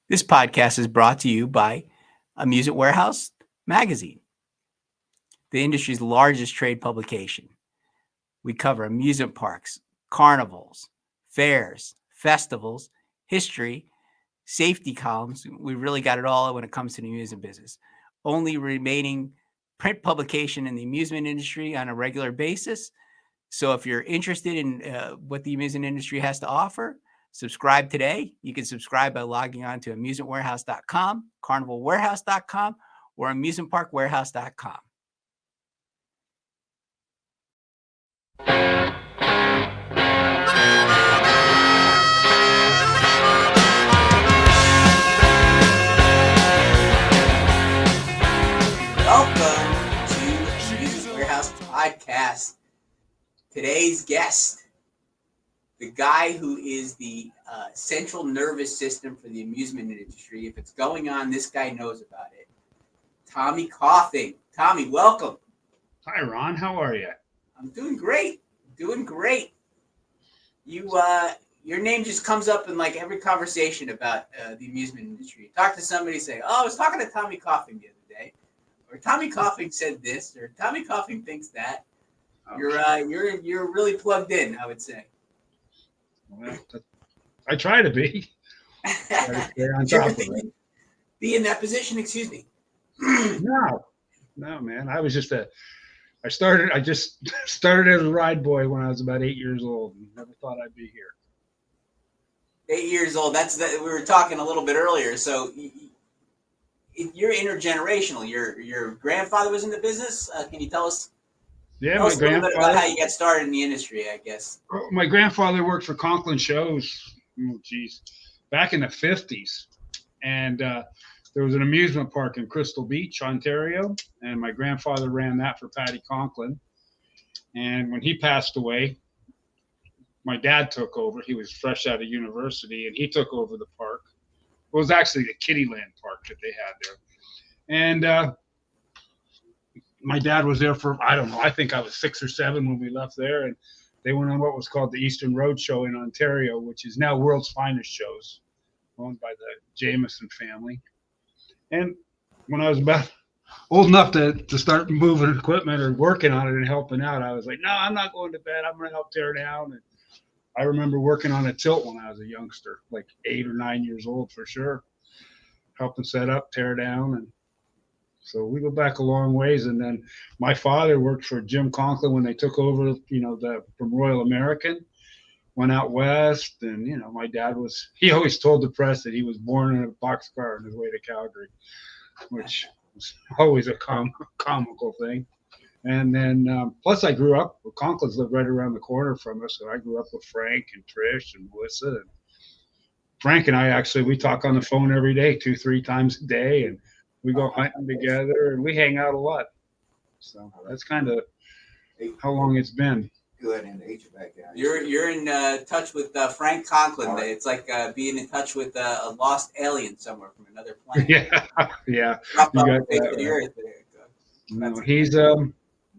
This podcast is brought to you by Amusement Warehouse Magazine, the industry's largest trade publication. We cover amusement parks, carnivals, fairs, festivals, history, safety columns. We really got it all when it comes to the amusement business. Only remaining print publication in the amusement industry on a regular basis. So if you're interested in what the amusement industry has to offer, subscribe today. You can subscribe by logging on to amusementwarehouse.com, carnivalwarehouse.com, or amusementparkwarehouse.com. Welcome to Amusement Warehouse Podcast. Today's guest, the guy who is the central nervous system for the amusement industry. If it's going on, this guy knows about it. Tommy Coffing. Tommy, welcome. Hi, Ron. How are you? I'm doing great. Doing great. You, your name just comes up in like every conversation about the amusement industry. Talk to somebody, say, "Oh, I was talking to Tommy Coffing the other day," or "Tommy Coffing said this," or "Tommy Coffing thinks that." You're really plugged in, I would say. Well, I try to be. On top of it. Be in that position, excuse me. No, man. I just started as a ride boy when I was about 8 years old, and never thought I'd be here. 8 years old. We were talking a little bit earlier. So you're intergenerational. Your grandfather was in the business. Can you tell us? Yeah, tell us a little bit about how you got started in the industry, I guess. My grandfather worked for Conklin Shows. Back in the 50s, and there was an amusement park in Crystal Beach, Ontario, and my grandfather ran that for Patty Conklin. And when he passed away, my dad took over. He was fresh out of university, and he took over the park. It was actually the Kittyland Park that they had there. And my dad was there for, I don't know, I think I was 6 or 7 when we left there. And they went on what was called the Eastern Road Show in Ontario, which is now World's Finest Shows, owned by the Jameson family. And when I was about old enough to start moving equipment or working on it and helping out, I was like, no, I'm not going to bed. I'm going to help tear down. And I remember working on a tilt when I was a youngster, like 8 or 9 years old for sure, helping set up, tear down. And so we go back a long ways. And then my father worked for Jim Conklin when they took over, from Royal American, went out west. And, my dad he always told the press that he was born in a boxcar on his way to Calgary, which was always a comical thing. And then plus I grew up, Conklin's lived right around the corner from us. So I grew up with Frank and Trish and Melissa. And Frank and I we talk on the phone every day, 2-3 times a day. And we go hunting together, and we hang out a lot. So that's kind of how long it's been. Go ahead and age back down. You're in touch with Frank Conklin. Right. It's like being in touch with a lost alien somewhere from another planet. Yeah.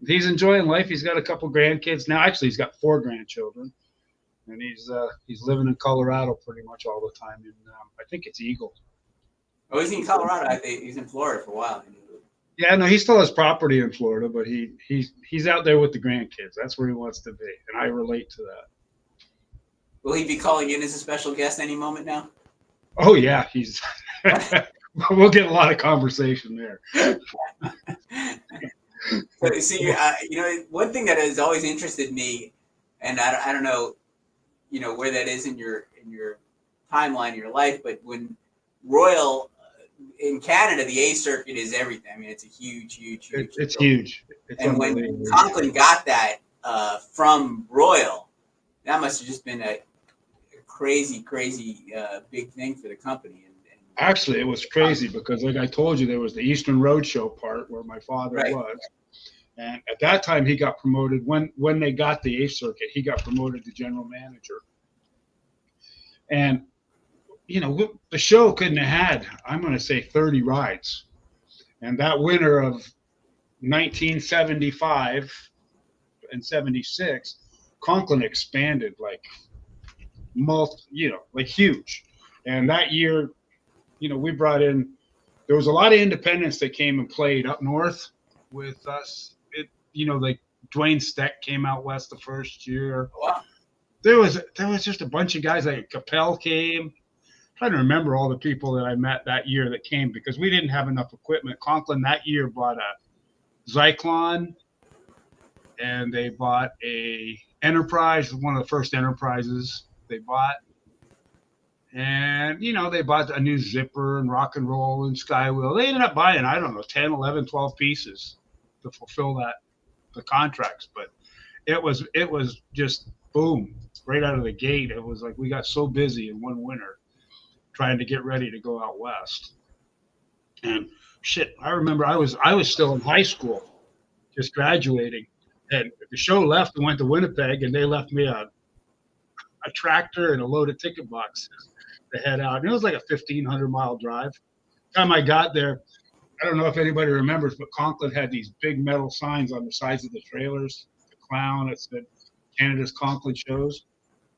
He's enjoying life. He's got a couple grandkids now. Actually, he's got 4 grandchildren, and he's living in Colorado pretty much all the time. And I think it's Eagle. Oh, he's in Colorado. I think he's in Florida for a while. Yeah, no, he still has property in Florida, but he's out there with the grandkids. That's where he wants to be, and I relate to that. Will he be calling in as a special guest any moment now? Oh yeah, we'll get a lot of conversation there. See, one thing that has always interested me, and I don't know, where that is in your timeline, in your life, but when Royal in Canada, the A circuit is everything. I mean, it's a huge. It's huge. And when Conklin got that from Royal, that must have just been a crazy big thing for the company. And actually, it was crazy because, like I told you, there was the Eastern Road Show part where my father was, and at that time he got promoted. When they got the A circuit, he got promoted to general manager, and the show couldn't have had, I'm going to say, 30 rides. And that winter of 1975 and 76, Conklin expanded like huge. And that year, we brought in. There was a lot of independents that came and played up north with us. Like Dwayne Steck came out west the first year. Wow. There was just a bunch of guys like Capel came. I'm trying to remember all the people that I met that year that came because we didn't have enough equipment. Conklin that year bought a Zyklon, and they bought a Enterprise, one of the first Enterprises they bought. And, they bought a new zipper and rock and roll and skywheel. They ended up buying, I don't know, 10, 11, 12 pieces to fulfill the contracts. But it was just boom, right out of the gate. It was like we got so busy in one winter trying to get ready to go out west. And shit, I remember I was still in high school, just graduating. And the show left and went to Winnipeg, and they left me a tractor and a load of ticket boxes to head out. And it was like a 1,500-mile drive. The time I got there, I don't know if anybody remembers, but Conklin had these big metal signs on the sides of the trailers. The clown that said Canada's Conklin Shows.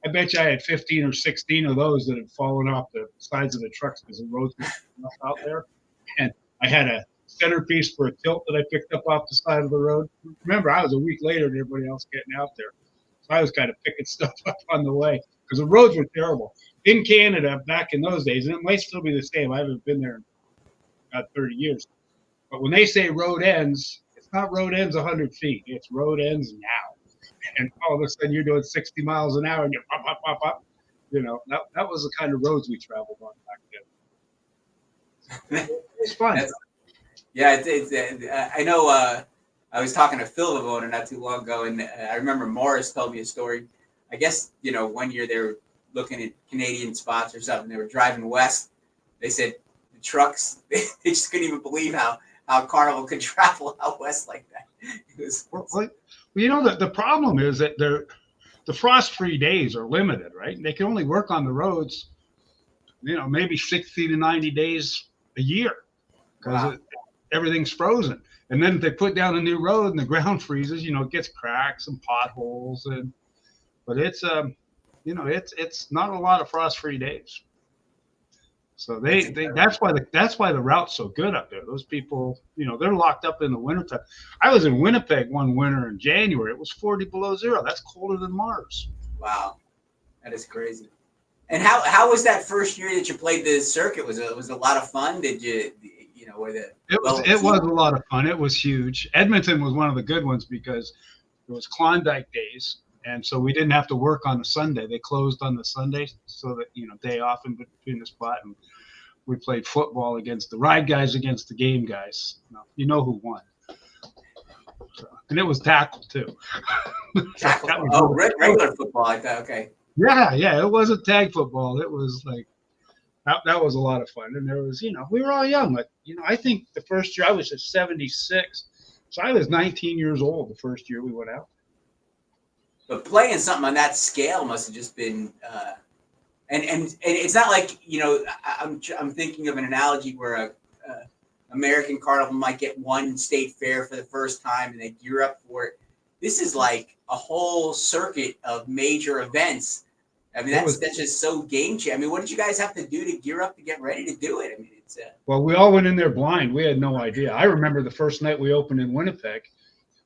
I bet you I had 15 or 16 of those that had fallen off the sides of the trucks because the roads were rough out there. And I had a centerpiece for a tilt that I picked up off the side of the road. Remember, I was a week later than everybody else getting out there. So I was kind of picking stuff up on the way because the roads were terrible. In Canada, back in those days, and it might still be the same. I haven't been there in about 30 years. But when they say road ends, it's not road ends 100 feet. It's road ends now. And all of a sudden you're doing 60 miles an hour and you're pop, pop, pop, pop. That was the kind of roads we traveled on back then. It was fun. I know I was talking to Phil Lavona not too long ago, and I remember Morris told me a story. I guess, one year they were looking at Canadian spots or something. They were driving west. They said the trucks, they just couldn't even believe how Carnival could travel out west like that. The problem is that the frost-free days are limited, right? They can only work on the roads, maybe 60 to 90 days a year because everything's frozen. And then if they put down a new road and the ground freezes, it gets cracks and potholes. But it's not a lot of frost-free days. So that's why the route's so good up there. Those people, they're locked up in the wintertime. I was in Winnipeg one winter in January. It was 40 below zero. That's colder than Mars. Wow, that is crazy. And how was that first year that you played the circuit? Was it a lot of fun? Did you It was a lot of fun. It was huge. Edmonton was one of the good ones because it was Klondike days. And so we didn't have to work on a Sunday. They closed on the Sunday so that, day off in between the spot. And we played football against the ride guys against the game guys. You know who won. So, and it was tackle, too. Tackle. Regular football like that. Okay. Yeah. It wasn't tag football. It was like, that was a lot of fun. And there was, we were all young. But, I think the first year I was just 76. So I was 19 years old the first year we went out. But playing something on that scale must have just been, and it's not like I'm thinking of an analogy where a American Carnival might get one state fair for the first time and they gear up for it. This is like a whole circuit of major events. I mean, that's just so game changing. I mean, what did you guys have to do to gear up to get ready to do it? I mean, it's well, we all went in there blind. We had no idea. I remember the first night we opened in Winnipeg.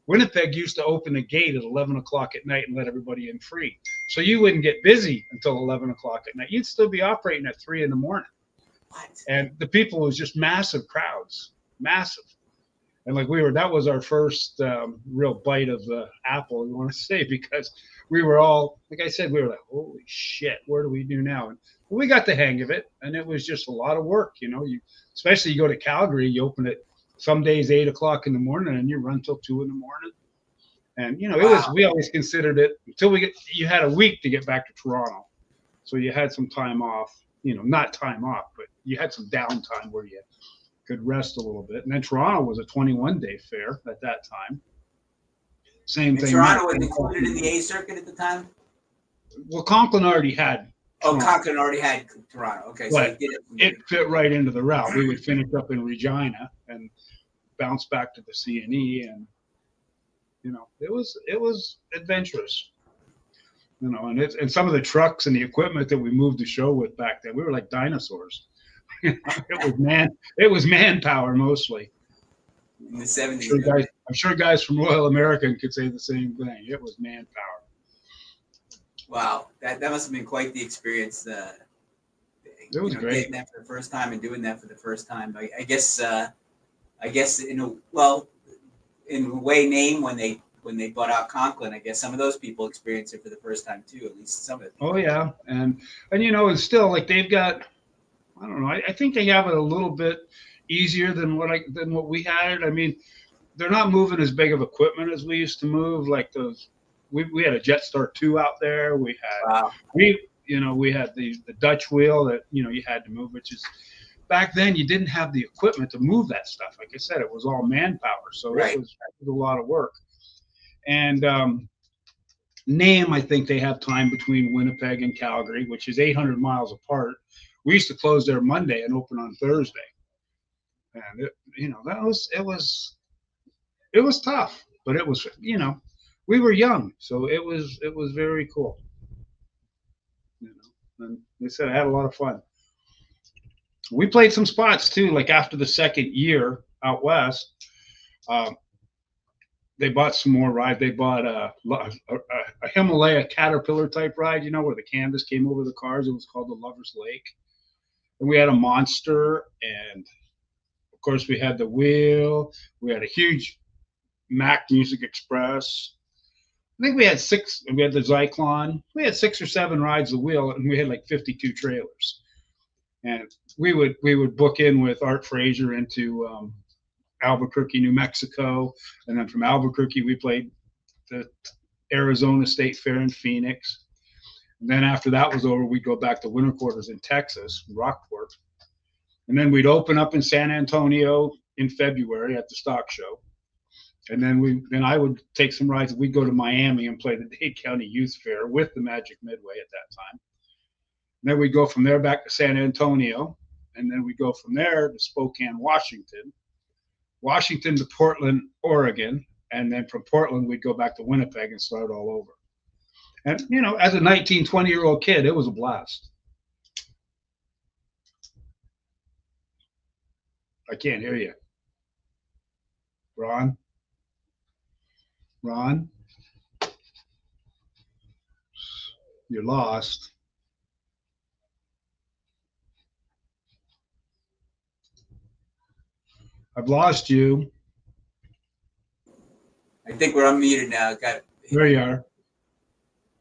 Winnipeg used to open the gate at 11 o'clock at night and let everybody in free. So you wouldn't get busy until 11 o'clock at night. You'd still be operating at 3 in the morning. What? And the people was just massive crowds, massive. And that was our first real bite of the apple, you want to say, because we were all, like I said, we were like, holy shit, what do we do now? And we got the hang of it. And it was just a lot of work, especially you go to Calgary, you open it some days 8 o'clock in the morning and you run till 2 in the morning. And, we always considered it until you had a week to get back to Toronto. So you had some time off, not time off, but you had some downtime where you could rest a little bit. And then Toronto was a 21-day fair at that time. Same thing. Toronto was included in the A circuit at the time? Well, Conklin already had. Oh, Conklin already had Toronto. Okay, so it fit right into the route. We would finish up in Regina and bounce back to the CNE, and it was adventurous. And some of the trucks and the equipment that we moved the show with back then, we were like dinosaurs. It was manpower mostly. In the 70s. I'm sure guys from Royal American could say the same thing. It was manpower. Wow, that must have been quite the experience. It was great. Getting that for the first time and doing that for the first time. I guess in a way, name when they bought out Conklin, I guess some of those people experienced it for the first time too. At least some of it. Oh yeah, and it's still like they've got. I don't know. I think they have it a little bit easier than what we had. I mean, they're not moving as big of equipment as we used to move. Like those, we had a Jetstar 2 out there. We had we had the Dutch wheel that you had to move, which is back then you didn't have the equipment to move that stuff. Like I said, it was all manpower, so it was a lot of work. And NAMM, I think they have time between Winnipeg and Calgary, which is 800 miles apart. We used to close there Monday and open on Thursday, and it was tough, but it was we were young, so it was very cool. And they said I had a lot of fun. We played some spots too, like after the second year out west. They bought some more rides. They bought a Himalaya Caterpillar type ride, where the canvas came over the cars. It was called the Lover's Lake. And we had a monster, and of course we had the wheel. We had a huge Mack Music Express. I think we had 6. We had the Zyklon. We had 6 or 7 rides the wheel, and we had like 52 trailers. And we would book in with Art Fraser into Albuquerque, New Mexico, and then from Albuquerque we played the Arizona State Fair in Phoenix. And then after that was over, we'd go back to winter quarters in Texas, Rockport. And then we'd open up in San Antonio in February at the stock show. And then I would take some rides. We'd go to Miami and play the Dade County Youth Fair with the Magic Midway at that time. And then we'd go from there back to San Antonio. And then we'd go from there to Spokane, Washington to Portland, Oregon. And then from Portland, we'd go back to Winnipeg and start all over. And, as a 19, 20-year-old kid, it was a blast. I can't hear you. Ron? You're lost. I've lost you. I think we're unmuted now. There you are.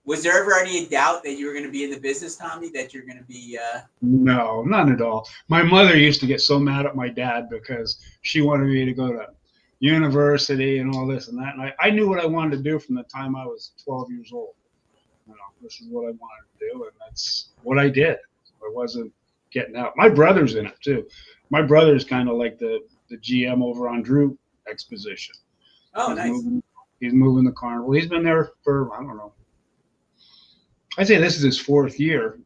Was there ever any doubt that you were going to be in the business, Tommy, that you're going to be? No, none at all. My mother used to get so mad at my dad because she wanted me to go to university and all this and that. And I knew what I wanted to do from the time I was 12 years old. This is what I wanted to do, and that's what I did. I wasn't getting out. My brother's in it too. My brother's kind of like the GM over on Drew Exposition. Oh, nice. He's moving the carnival. He's been there for, I don't know. I'd say this is his 4th year.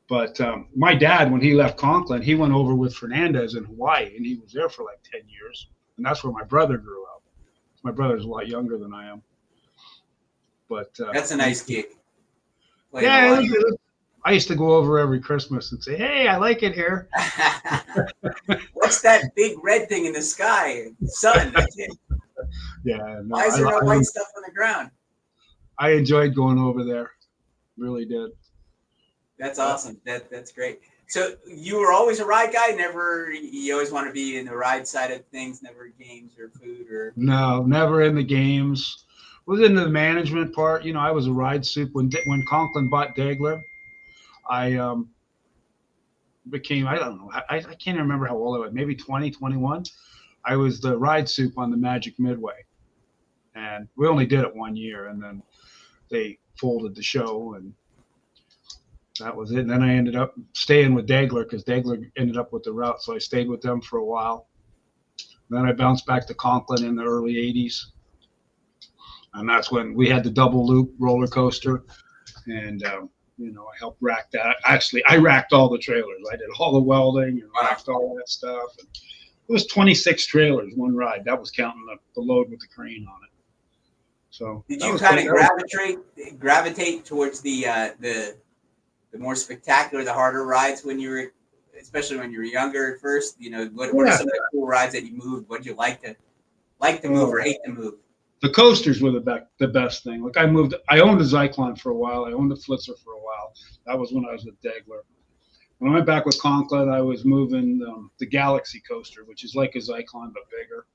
But my dad, when he left Conklin, he went over with Fernandez in Hawaii, and he was there for like 10 years. And that's where my brother grew up. My brother's a lot younger than I am. But that's a nice gig. Yeah, I used to go over every Christmas and say, "Hey, I like it here." What's that big red thing in the sky? Sun. Yeah. No, why is there no white stuff on the ground? I enjoyed going over there. Really did. That's awesome. That's great. So you were always a ride guy? You always want to be in the ride side of things, never games or food or? No, never in the games. Was into the management part. I was a ride soup when Conklin bought Dagler. I became, I don't know, I can't remember how old I was, maybe 20, 21. I was the ride soup on the Magic Midway. And we only did it 1 year, and then they folded the show, and that was it. And then I ended up staying with Dagler because Dagler ended up with the route, so I stayed with them for a while. Then I bounced back to Conklin in the early 80s. And that's when we had the double loop roller coaster. And, I helped rack that. Actually, I racked all the trailers. I did all the welding and racked all that stuff. And it was 26 trailers, one ride. That was counting the load with the crane on it. So did you kind of gravitate towards the more spectacular, the harder rides when you were especially when you were younger at first? What are Yeah. some of the cool rides that you moved? What did you like to move or hate to move? The coasters were the best thing. Like I owned a Zyklon for a while. I owned a Flitzer for a while. That was when I was with Degler. When I went back with Conklin, I was moving the Galaxy coaster, which is like a Zyklon but bigger.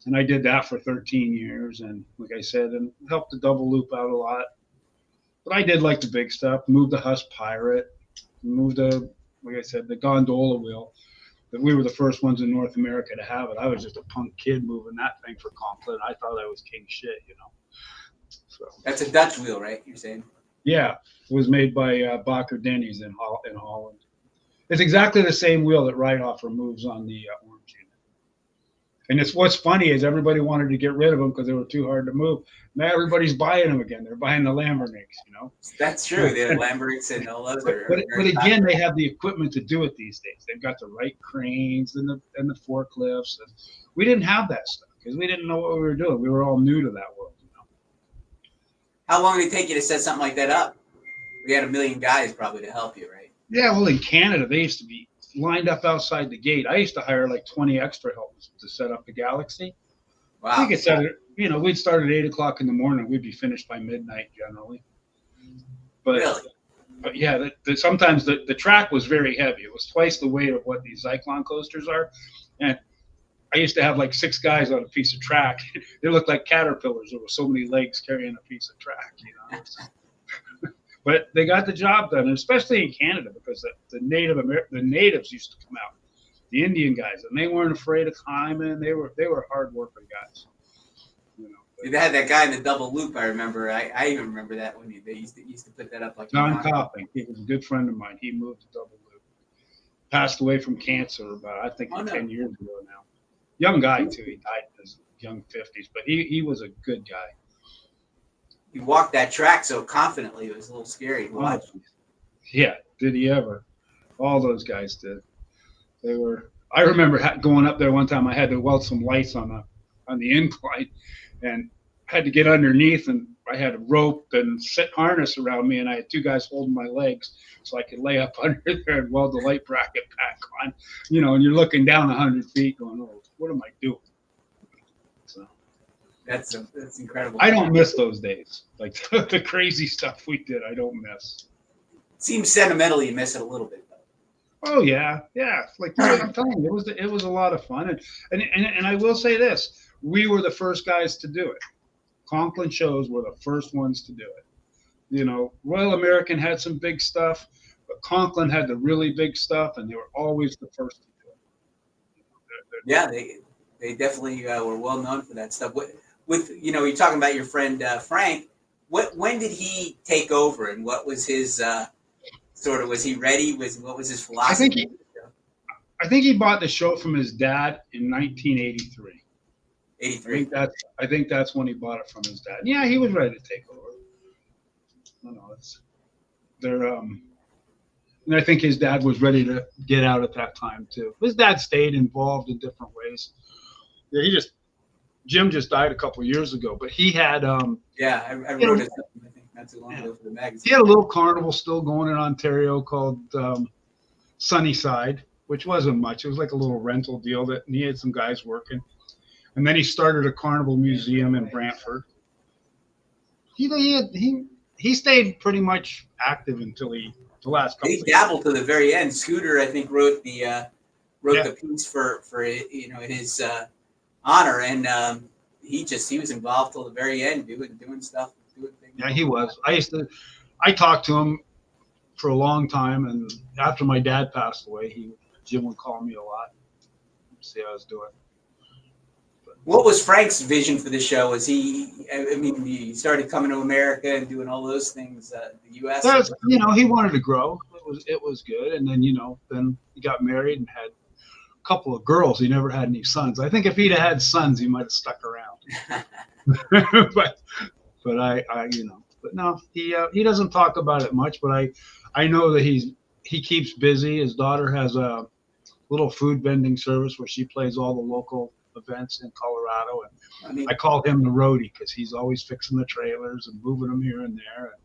And I did that for 13 years. And like I said, and helped the double loop out a lot. But I did like the big stuff. Moved the Huss Pirate. Moved like I said, the gondola wheel. That we were the first ones in North America to have it. I was just a punk kid moving that thing for Conklin. I thought I was king shit, So that's a Dutch wheel, right? You're saying? Yeah, it was made by Bakker Denny's in Holland. It's exactly the same wheel that Ride-Off removes on the Orange unit. And what's funny is everybody wanted to get rid of them because they were too hard to move. Now everybody's buying them again. They're buying the Lamborghinis, That's true. The Lamberts and all those are. But again, they have the equipment to do it these days. They've got the right cranes and the forklifts. And we didn't have that stuff because we didn't know what we were doing. We were all new to that world. How long did it take you to set something like that up? We had a million guys probably to help you, right? Yeah, well, in Canada, they used to be lined up outside the gate. I used to hire like 20 extra helpers to set up the Galaxy. Wow. I think it started, we'd start at 8 o'clock in the morning. We'd be finished by midnight generally. But, really? But yeah, sometimes the track was very heavy. It was twice the weight of what these Zyklon coasters are. And I used to have like 6 guys on a piece of track. They looked like caterpillars. There were so many legs carrying a piece of track, But they got the job done, and especially in Canada, because the natives used to come out, the Indian guys, and they weren't afraid of climbing. They were hard working guys. They had that guy in the double loop. I remember. I even remember that when they used to put that up like John Coffing. He was a good friend of mine. He moved to double loop. Passed away from cancer about 10 years ago now. Young guy too. He died in his young 50s, but he was a good guy. He walked that track so confidently. It was a little scary to watch. Yeah, did he ever? All those guys did. I remember going up there one time. I had to weld some lights on the incline, and had to get underneath, and I had a rope and harness around me, and I had 2 guys holding my legs so I could lay up under there and weld the light bracket back on. And you're looking down 100 feet, going, "Oh, what am I doing?" So that's incredible. I don't miss those days, like the crazy stuff we did. I don't miss. Seems sentimental. You miss it a little bit, though. Oh yeah. Like I'm telling you, it was a lot of fun, and I will say this: we were the first guys to do it. Conklin Shows were the first ones to do it. Royal American had some big stuff, but Conklin had the really big stuff, and they were always the first to do it. Yeah, they definitely were well known for that stuff. You're talking about your friend Frank. When did he take over, and what was his was he ready? What was his philosophy? I think he bought the show from his dad in 1983. 83. I think that's when he bought it from his dad. Yeah, he was ready to take over. And I think his dad was ready to get out at that time too. His dad stayed involved in different ways. Yeah, Jim just died a couple of years ago, but he had I wrote it. I think not too long ago for the magazine. He had a little carnival still going in Ontario called Sunnyside, which wasn't much. It was like a little rental deal and he had some guys working. And then he started a carnival museum in Brantford. He stayed pretty much active until the last couple. He dabbled to the very end. Scooter, I think, wrote the piece for in his honor, and he was involved till the very end, doing stuff, doing things. Yeah, he was. I talked to him for a long time, and after my dad passed away, Jim would call me a lot, see how I was doing. What was Frank's vision for the show? Was he started coming to America and doing all those things, the U.S.? He wanted to grow. It was good. And then, then he got married and had a couple of girls. He never had any sons. I think if he'd have had sons, he might have stuck around. but no, he doesn't talk about it much, but I know that he keeps busy. His daughter has a little food vending service where she plays all the local events in Colorado, and I call him the roadie because he's always fixing the trailers and moving them here and there. And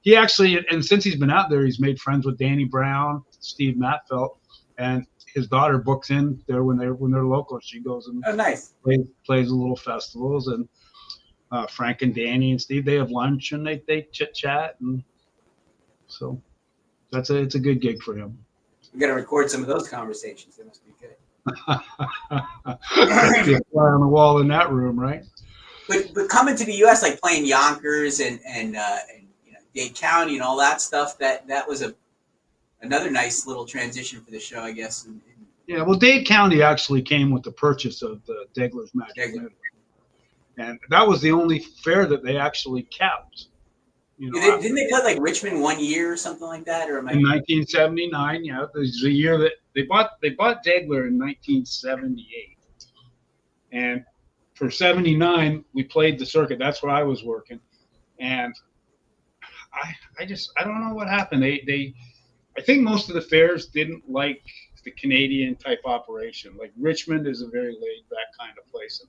he actually, and since he's been out there, he's made friends with Danny Brown, Steve Matfelt, and his daughter books in there when they're local. She goes and nice. plays a little festivals, and Frank and Danny and Steve, they have lunch and they chit chat, and so it's a good gig for him. We got to record some of those conversations. They must be good. Be a fly on the wall in that room, right? But coming to the U.S., like playing Yonkers and Dade County and all that stuff, that was another nice little transition for the show, I guess. Yeah, well, Dade County actually came with the purchase of the Degler's Magic Minute, and that was the only fair that they actually kept. Didn't they play like Richmond 1 year or something like that? Or in 1979, yeah, this is the year that they bought Degler in 1978, and for 79 we played the circuit. That's where I was working, and I don't know what happened. I think most of the fairs didn't like the Canadian type operation. Like Richmond is a very laid back kind of place.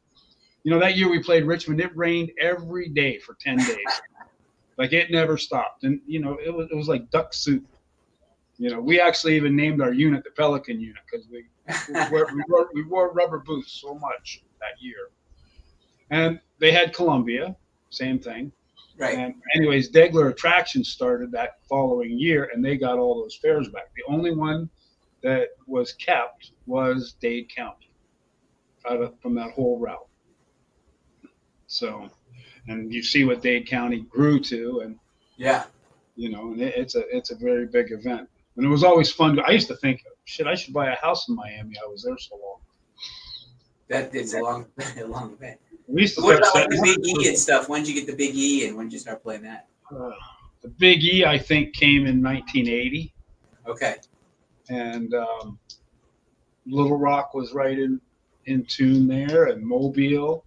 And, that year we played Richmond, it rained every day for 10 days. Like it never stopped. And, it was like duck soup. We actually even named our unit the Pelican unit because we wore rubber boots so much that year. And they had Columbia, same thing. Right. And anyways, Degler Attractions started that following year, and they got all those fairs back. The only one that was kept was Dade County from that whole route. So, and you see what Dade County grew to, and yeah, and it's a very big event. And it was always fun. I used to think, shit, I should buy a house in Miami. I was there so long. That is a long event. What about like the Big E and stuff? When did you get the Big E, and when did you start playing that? The Big E, I think, came in 1980. Okay. And Little Rock was right in tune there, and Mobile,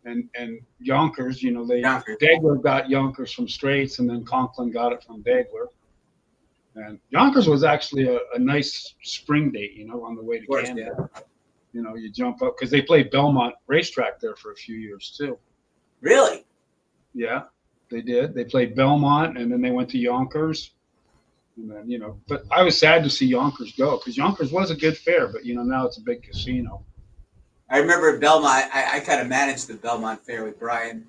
and Yonkers. Degler got Yonkers from Straits, and then Conklin got it from Degler. And Yonkers was actually a nice spring date, on the way to Canada. Yeah. You jump up because they played Belmont Racetrack there for a few years too. Really? Yeah, they did. They played Belmont, and then they went to Yonkers. And then, but I was sad to see Yonkers go because Yonkers was a good fair, but now it's a big casino. I remember Belmont. I kind of managed the Belmont Fair with Brian.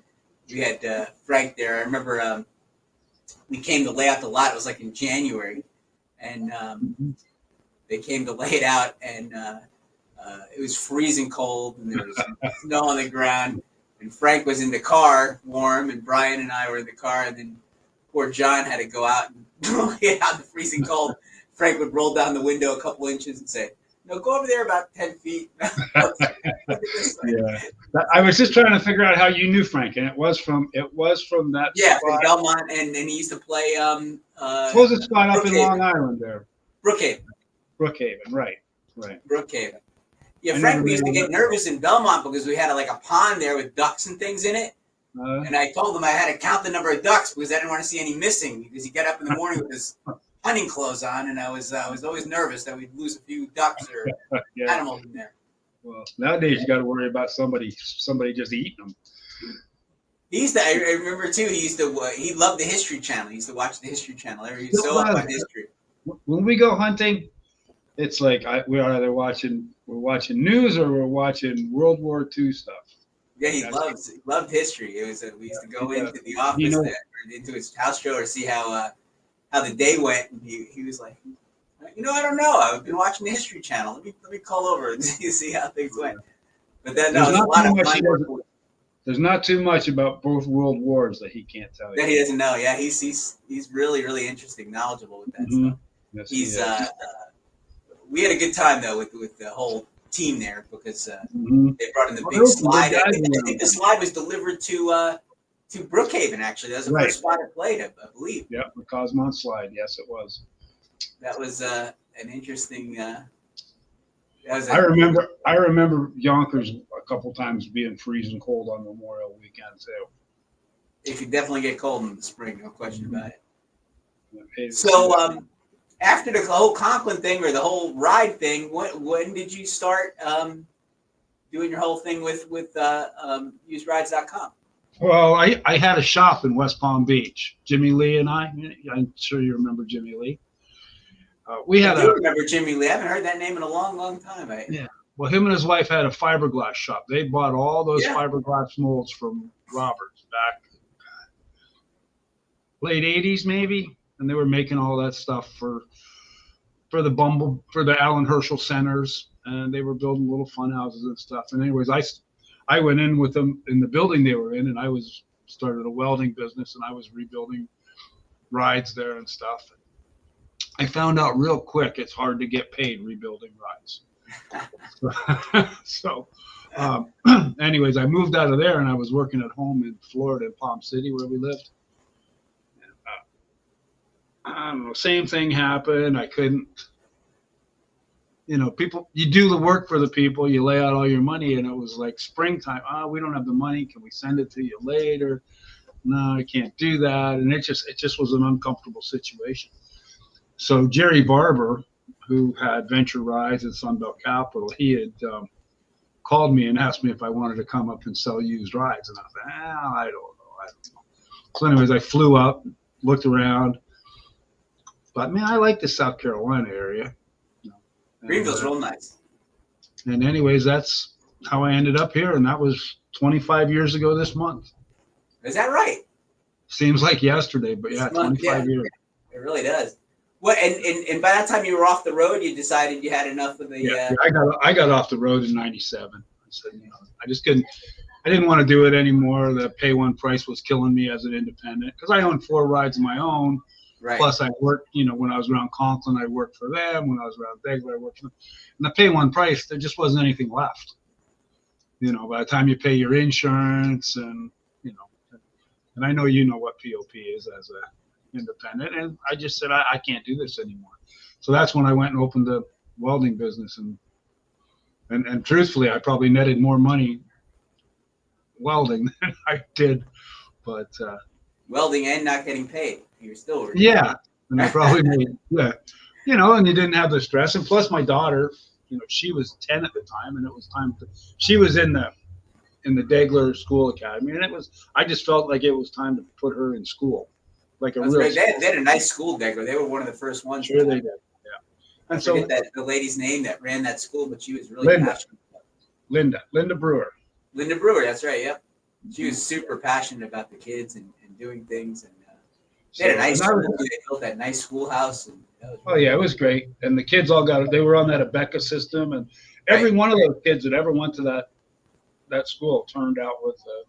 We had Frank there. I remember we came to lay out the lot. It was like in January, and they came to lay it out, and it was freezing cold, and there was snow on the ground. And Frank was in the car, warm, and Brian and I were in the car, and then poor John had to go out and lay out in the freezing cold. Frank would roll down the window a couple inches and say, "No, go over there about 10 feet." Yeah, I was just trying to figure out how you knew Frank, and it was from that. Yeah, from Belmont, and he used to play. What was the spot up in Long Island there? Brookhaven, right. Brookhaven. Yeah, Frank, we used to get nervous in Belmont because we had a pond there with ducks and things in it. And I told him I had to count the number of ducks because I didn't want to see any missing because he got up in the morning with his hunting clothes on, and I was always nervous that we'd lose a few ducks or animals in there. Well, nowadays you got to worry about somebody just eating them. He used to. I remember too. He loved the History Channel. He used to watch the History Channel. He was so up on history. When we go hunting, it's like we're either watching news or we're watching World War II stuff. Yeah, he loved history. It was we used to go into the office there, or into his house show, or see how the day went. And he was like, I don't know. I've been watching the History Channel. Let me call over and see how things went. But then there's a lot of fun. There's not too much about both world wars that he can't tell you. That he doesn't know. Yeah, he's really, really interesting, knowledgeable with that stuff. Yes, he's we had a good time though with the whole team there because they brought in the big slide. I think the slide was delivered to Brookhaven. Actually, that was the first spot I played, I believe. Yeah, the Cosmont slide. Yes, it was. That was an interesting. I remember Yonkers a couple times being freezing cold on Memorial Weekend too. It could definitely get cold in the spring, no question about it. So after the whole Conklin thing or the whole ride thing, when did you start doing your whole thing with usedrides.com? Well, I had a shop in West Palm Beach. Jimmy Lee and I'm sure you remember Jimmy Lee. We I had do remember Jimmy Lee. I haven't heard that name in a long, long time. yeah. Well, him and his wife had a fiberglass shop. They bought all those Yeah. fiberglass molds from Roberts back late '80s, maybe, and they were making all that stuff for the Allen Herschel centers, and they were building little fun houses and stuff. And anyways, I went in with them in the building they were in, and I started a welding business, and I was rebuilding rides there and stuff. I found out real quick it's hard to get paid rebuilding rides. So, anyways, I moved out of there, and I was working at home in Florida, in Palm City, where we lived. I don't know, same thing happened. I couldn't, people, you do the work for the people, you lay out all your money, and it was like springtime. We don't have the money. Can we send it to you later? No, I can't do that. And it just was an uncomfortable situation. So Jerry Barber, who had Venture Rides at Sunbelt Capital, he had called me and asked me if I wanted to come up and sell used rides. And I was like, I don't know. So anyways, I flew up, looked around. But man, I like the South Carolina area. Greenville's real nice. And anyways, that's how I ended up here, and that was 25 years ago this month. Is that right? Seems like yesterday, but yeah, 25 years. It really does. What and by that time you were off the road, you decided you had enough of the. Yeah, I got off the road in '97. I said, I just couldn't. I didn't want to do it anymore. The pay one price was killing me as an independent because I owned 4 rides of my own. Right. Plus, I worked, when I was around Conklin, I worked for them. When I was around Degler, I worked for them. And the pay one price, there just wasn't anything left. By the time you pay your insurance and I know what POP is as a independent. And I just said, I can't do this anymore. So that's when I went and opened the welding business. And truthfully, I probably netted more money welding than I did. But welding and not getting paid. You're still working. Yeah. And I probably made, and you didn't have the stress. And plus my daughter, she was 10 at the time, and it was time she was in the Degler School Academy, and I just felt like it was time to put her in school, like a real. They had a nice school, Degler. They were one of the first ones. Sure, they did. Yeah. And I forget the lady's name that ran that school, but she was really passionate. Linda Brewer. Linda Brewer, that's right. Yep. She was super passionate about the kids and doing things, and they had a nice school. They built that nice schoolhouse. And it was great. And the kids all they were on that Abeka system, and every one of those kids that ever went to that school turned out with a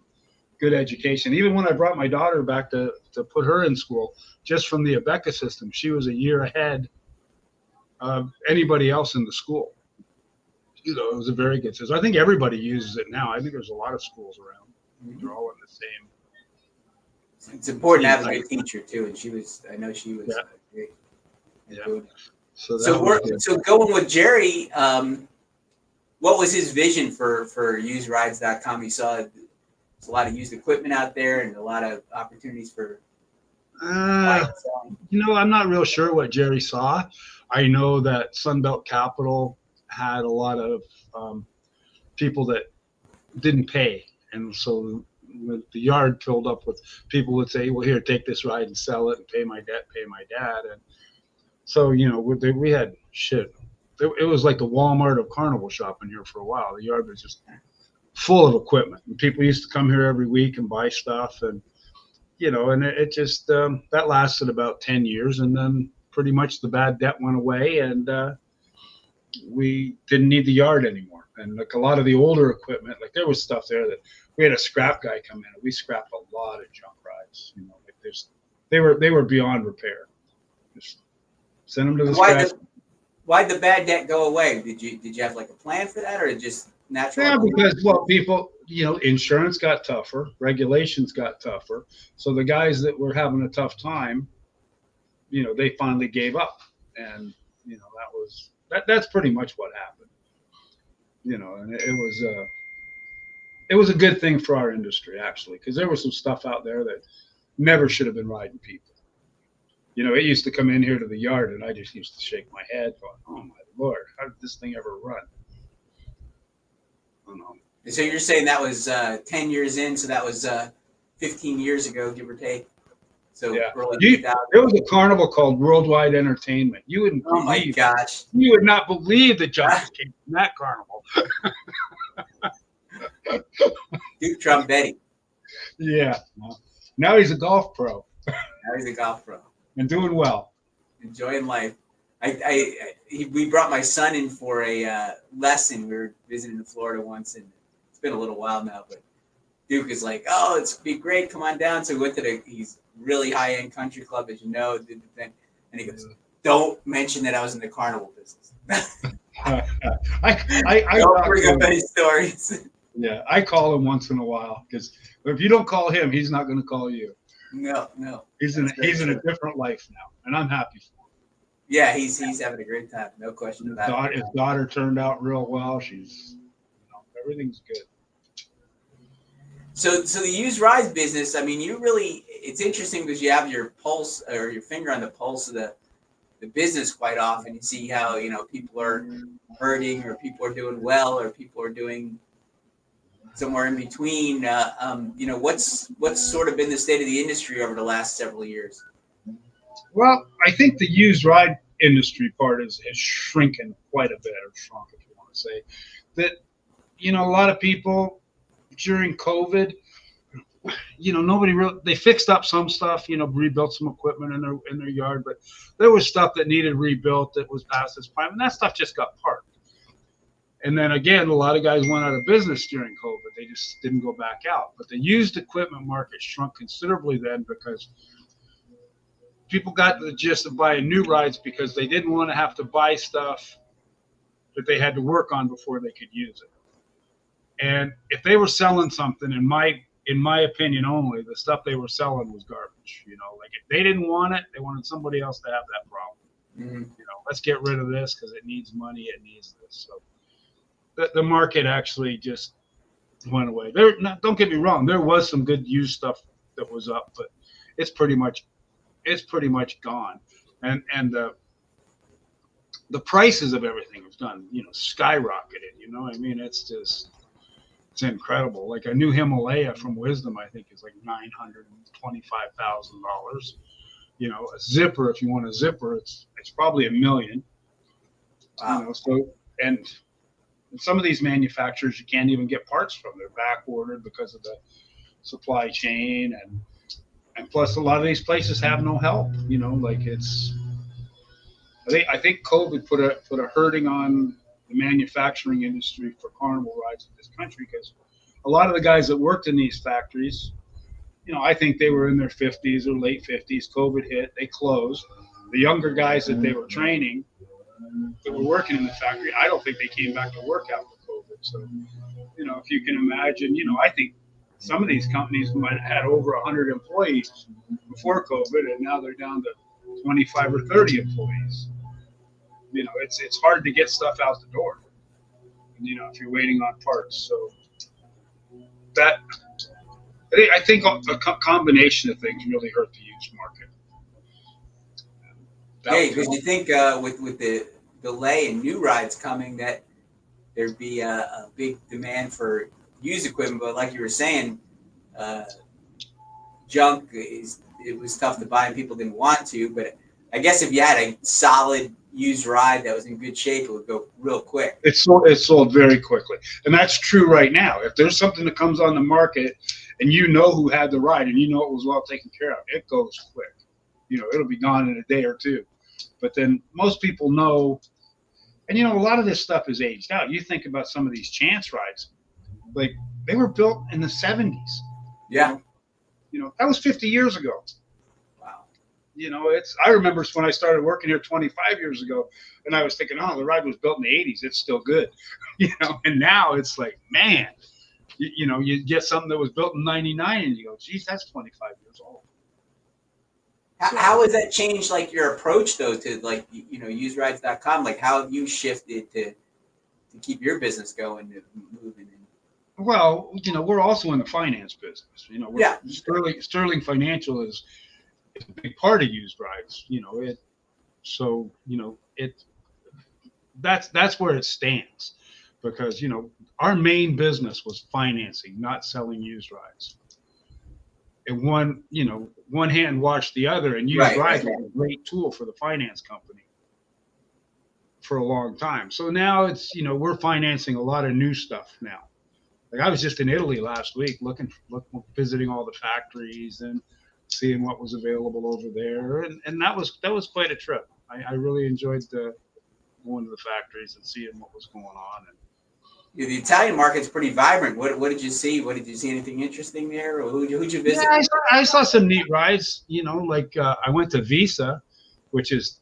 good education. Even when I brought my daughter back to put her in school, just from the Abeka system, she was a year ahead of anybody else in the school. It was a very good system. I think everybody uses it now. I think there's a lot of schools around. Mm-hmm. They're all in the same. It's important to have a good teacher too, and I know she was great. Yeah. So going with Jerry, what was his vision for usedrides.com? He saw there's a lot of used equipment out there and a lot of opportunities for. I'm not real sure what Jerry saw. I know that Sunbelt Capital had a lot of people that didn't pay, and so the yard filled up with people would say, well, here, take this ride and sell it and pay my dad. And so, we had shit. It was like the Walmart of carnival shopping here for a while. The yard was just full of equipment. And people used to come here every week and buy stuff. And, and it just, that lasted about 10 years. And then pretty much the bad debt went away, and we didn't need the yard anymore. And like a lot of the older equipment, like there was stuff there that we had a scrap guy come in, and we scrapped a lot of junk rides. They were beyond repair. Just send them to the scrap. Why'd the bad debt go away? Did you have like a plan for that, or it just natural? Yeah, because people, insurance got tougher, regulations got tougher. So the guys that were having a tough time, they finally gave up, and that's pretty much what happened. And it was a good thing for our industry, actually, because there was some stuff out there that never should have been riding people. It used to come in here to the yard, and I just used to shake my head going, oh, my Lord, how did this thing ever run? I don't know. So you're saying that was 10 years in, so that was 15 years ago, give or take? So Yeah. early There 2000s. was a carnival called Worldwide Entertainment. You wouldn't Oh my believe. gosh. You would not believe the junkers came from that carnival. Duke Trumbetti. Yeah. Now he's a golf pro Now he's a golf pro. and doing well. Enjoying life. We brought my son in for a lesson. We were visiting in Florida once, and it's been a little while now, but Duke is like, oh, it's be great. Come on down. So we went to he's really high-end country club, as you know, did the thing. And he goes, don't mention that I was in the carnival business. I Don't bring up any stories. Yeah, I call him once in a while because if you don't call him, he's not going to call you. No. He's in a different life now, and I'm happy for him. Yeah, he's having a great time. No question about it. His daughter turned out real well. She's, everything's good. So the used rides business, I mean, it's interesting because you have your pulse or your finger on the pulse of the business quite often. You see how, people are hurting or people are doing well or people are doing somewhere in between. What's sort of been the state of the industry over the last several years? Well, I think the used ride industry part is shrinking quite a bit, or shrunk, if you want to say. That, a lot of people during COVID, nobody really, they fixed up some stuff, rebuilt some equipment in their yard, but there was stuff that needed rebuilt that was past its prime, and that stuff just got parked. And then again, a lot of guys went out of business during COVID. They just didn't go back out. But the used equipment market shrunk considerably then because people got the gist of buying new rides because they didn't want to have to buy stuff that they had to work on before they could use it. And if they were selling something, in my opinion only, the stuff they were selling was garbage. Like if they didn't want it, they wanted somebody else to have that problem. Mm-hmm. Let's get rid of this because it needs money, it needs this. So the market actually just went away. Don't get me wrong, there was some good used stuff that was up, but it's pretty much gone. And the prices of everything have done, skyrocketed. It's incredible. Like a new Himalaya from Wisdom, I think, is like $925,000. A zipper, if you want a zipper, it's probably $1 million. Wow. So and some of these manufacturers you can't even get parts from. They're back ordered because of the supply chain, and plus a lot of these places have no help. I think COVID put a hurting on the manufacturing industry for carnival rides in this country because a lot of the guys that worked in these factories, I think they were in their 50s or late 50s. COVID hit, they closed. The younger guys that they were training that were working in the factory, I don't think they came back to work after COVID. So, if you can imagine, I think some of these companies might have had over 100 employees before COVID, and now they're down to 25 or 30 employees. It's hard to get stuff out the door, if you're waiting on parts. So I think a combination of things really hurt the used market. Hey, because you think with the delay in new rides coming, that there'd be a big demand for used equipment, but like you were saying, junk it was tough to buy and people didn't want to. But I guess if you had a solid used ride that was in good shape, it would go real quick. It sold very quickly, and that's true right now. If there's something that comes on the market and who had the ride and it was well taken care of, it goes quick. It'll be gone in a day or two. But then most people know, and a lot of this stuff is aged out. You think about some of these chance rides, like they were built in the 70s. Yeah. That was 50 years ago. Wow. I remember when I started working here 25 years ago, and I was thinking, oh, the ride was built in the 80s. It's still good. And now it's like, man, you get something that was built in 99 and you go, geez, that's 25 years old. How has that changed, like, your approach, though, to, like, userides.com? Like, how have you shifted to keep your business going, to moving? Well, we're also in the finance business. Yeah. Sterling Financial is a big part of used rides. That's where it stands, because our main business was financing, not selling used rides. and one hand washed the other, and used rides was a great tool for the finance company for a long time. So now it's, we're financing a lot of new stuff now. Like I was just in Italy last week, visiting all the factories and seeing what was available over there, and that was quite a trip. I really enjoyed going to the factories and seeing what was going on. And yeah, the Italian market's pretty vibrant. What did you see? Did you see anything interesting there? Or who'd you visit? Yeah, I saw some neat rides. I went to Visa, which is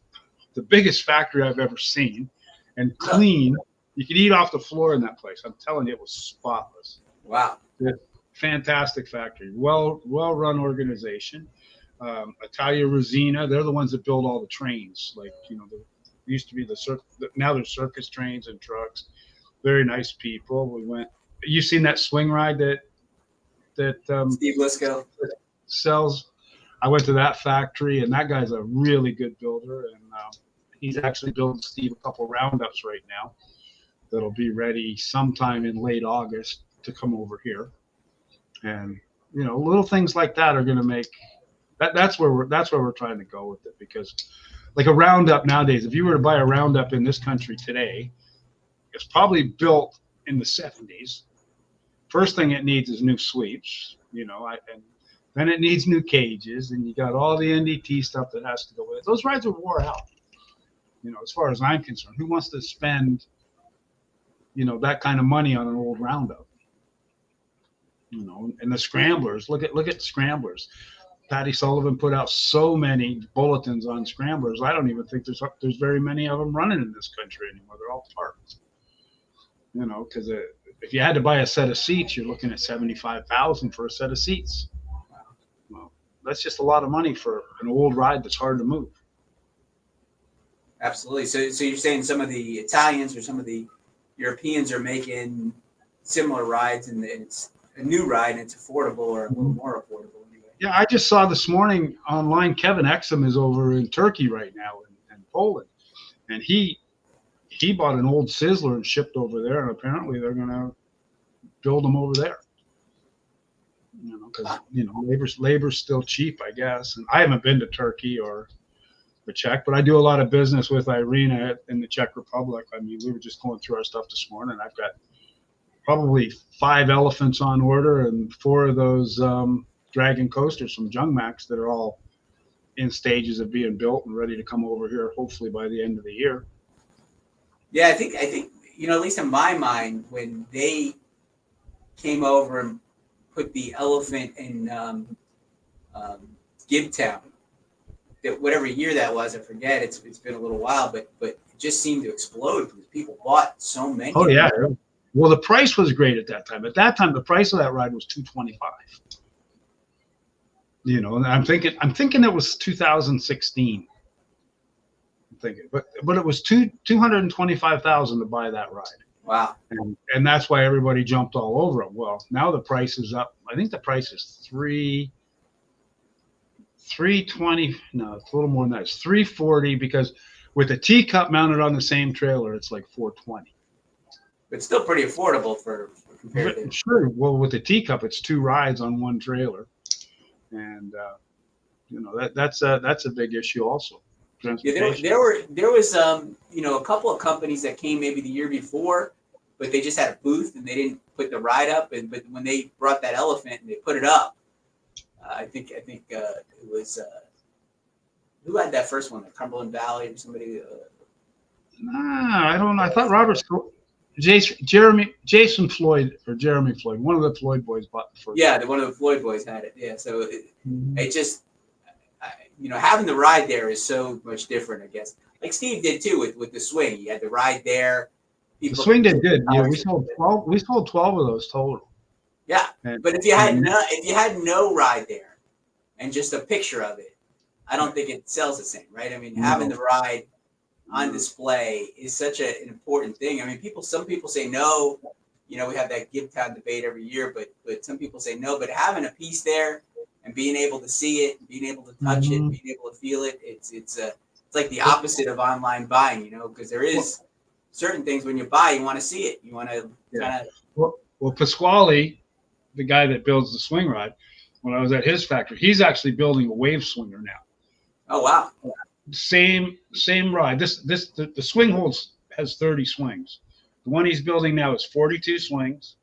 the biggest factory I've ever seen, and clean. You could eat off the floor in that place. I'm telling you, it was spotless. Wow. Fantastic factory. Well-run organization. Italia Resina, they're the ones that build all the trains. Like, there used to be now there's circus trains and trucks. Very nice people. We went. You seen that swing ride that Steve Lisco sells? I went to that factory, and that guy's a really good builder, and he's actually building Steve a couple roundups right now that'll be ready sometime in late August to come over here. And little things like that are going to make that's where we're trying to go with it, because like a roundup nowadays, if you were to buy a roundup in this country today, it's probably built in the 70s. First thing it needs is new sweeps, and then it needs new cages, and you got all the NDT stuff that has to go with it. Those rides are wore out. As far as I'm concerned, who wants to spend that kind of money on an old roundup? And the scramblers, look at scramblers. Patty Sullivan put out so many bulletins on scramblers. I don't even think there's very many of them running in this country anymore. They're all parked. Because if you had to buy a set of seats, you're looking at $75,000 for a set of seats. Well, that's just a lot of money for an old ride that's hard to move. Absolutely. So you're saying some of the Italians or some of the Europeans are making similar rides, and it's a new ride and it's affordable, or a little more affordable anyway. Yeah, I just saw this morning online, Kevin Exum is over in Turkey right now, in Poland, and he bought an old Sizzler and shipped over there, and apparently they're going to build them over there. Because labor's still cheap, I guess. And I haven't been to Turkey or the Czech, but I do a lot of business with Irina in the Czech Republic. I mean, we were just going through our stuff this morning. I've got probably 5 elephants on order and 4 of those dragon coasters from Jungmax that are all in stages of being built and ready to come over here, hopefully by the end of the year. Yeah, I think at least in my mind, when they came over and put the elephant in Gibtown, that whatever year that was, I forget. It's been a little while, but it just seemed to explode because people bought so many. Oh yeah. Well, the price was great at that time. At that time, the price of that ride was $225. And I'm thinking it was 2016. I'm thinking, but it was $225,000 to buy that ride. Wow. And that's why everybody jumped all over it. Well, now the price is up. I think the price is $320. No, it's a little more than that. It's $340, because with the teacup mounted on the same trailer, it's like $420. But still pretty affordable for comparative. Sure. Well, with the teacup, it's 2 rides on one trailer, and that's a big issue also. Yeah, there was a couple of companies that came maybe the year before, but they just had a booth and they didn't put the ride up. But when they brought that elephant and they put it up, I think it was who had that first one, the Cumberland Valley or somebody. I don't know. I thought Jason Floyd or Jeremy Floyd, one of the Floyd boys bought the first. Yeah, one of the Floyd boys had it. Yeah, so it just. Having the ride there is so much different, I guess. Like Steve did too with the swing. He had the ride there. The swing did good. Yeah, we sold 12. We sold 12 of those total. Yeah, but if you had no ride there, and just a picture of it, I don't think it sells the same, right? I mean, having the ride on display is such an important thing. I mean, some people say no. We have that Gibtown debate every year, but some people say no. But having a piece there and being able to see it, being able to touch it, being able to feel it, it's like the opposite of online buying, because there is certain things when you buy, you want to see it. You want to kind of. Well, Pasquale, the guy that builds the swing ride, when I was at his factory. He's actually building a wave swinger now. Oh wow. Same ride. The swing has 30 swings. The one he's building now is 42 swings,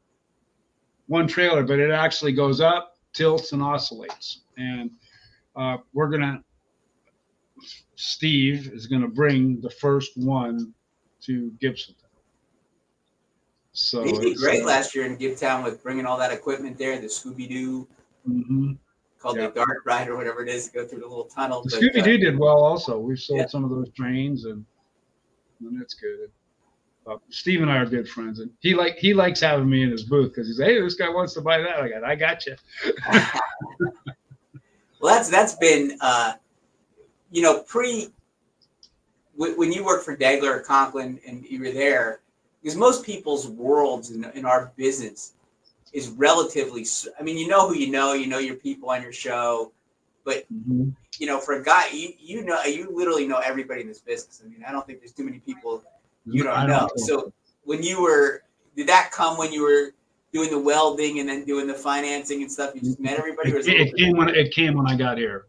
one trailer, but it actually goes up, tilts, and oscillates. And Steve is gonna bring the first one to Gibson. So He did great last year in Gibtown with bringing all that equipment there, the Scooby-Doo, called the Dark Ride or whatever it is, to go through the little tunnel. The Scooby-Doo did well also. We've sold some of those trains, and it's good. Steve and I are good friends, and he likes having me in his booth because he's, hey, this guy wants to buy that. I got you. Well, that's been when you worked for Degler or Conklin and you were there, because most people's worlds in our business is relatively, I mean, you know who you know your people on your show, but for a guy, you literally know everybody in this business. I mean, I don't think there's too many people you don't know. So when did that come when you were doing the welding and then doing the financing and stuff? You just met everybody? Or it came when I got here.